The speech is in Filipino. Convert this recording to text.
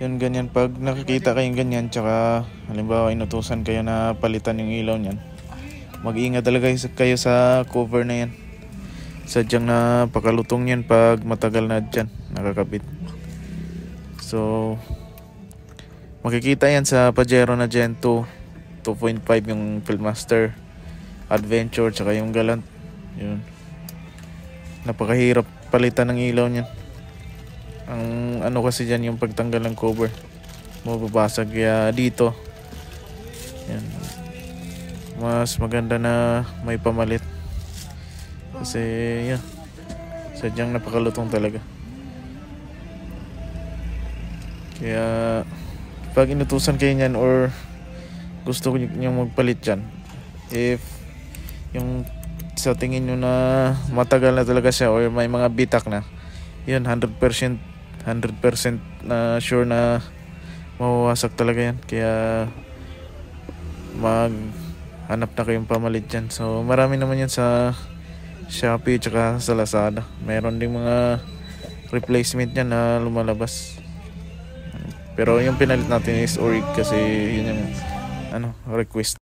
Yun ganyan, pag nakikita kayong ganyan, tsaka halimbawa inutusan kayo na palitan yung ilaw niyan, mag-iingat talaga kayo sa cover na yan. Sadyang napakalutong yan pag matagal na dyan nakakabit. So makikita yan sa Pajero na Gen 2 2.5, yung Fieldmaster Adventure, tsaka yung Galant. Yun, napakahirap palitan ng ilaw niyan. Ang ano kasi dyan, yung pagtanggal ng cover, mababasag. Kaya dito, yan, mas maganda na may pamalit. Kasi yan, sadyang napakalutong talaga. Kaya pag inutusan kayo niyan or gusto niyo magpalit dyan, if yung sa tingin nyo na matagal na talaga siya or may mga bitak na, yun 100% na sure na mawawasak talaga yan. Kaya maghanap na kayong pamalit dyan. So marami naman yan sa Shopee tsaka sa Lazada. Meron ding mga replacement yan na lumalabas. Pero yung pinalit natin is Orig kasi yun yung request.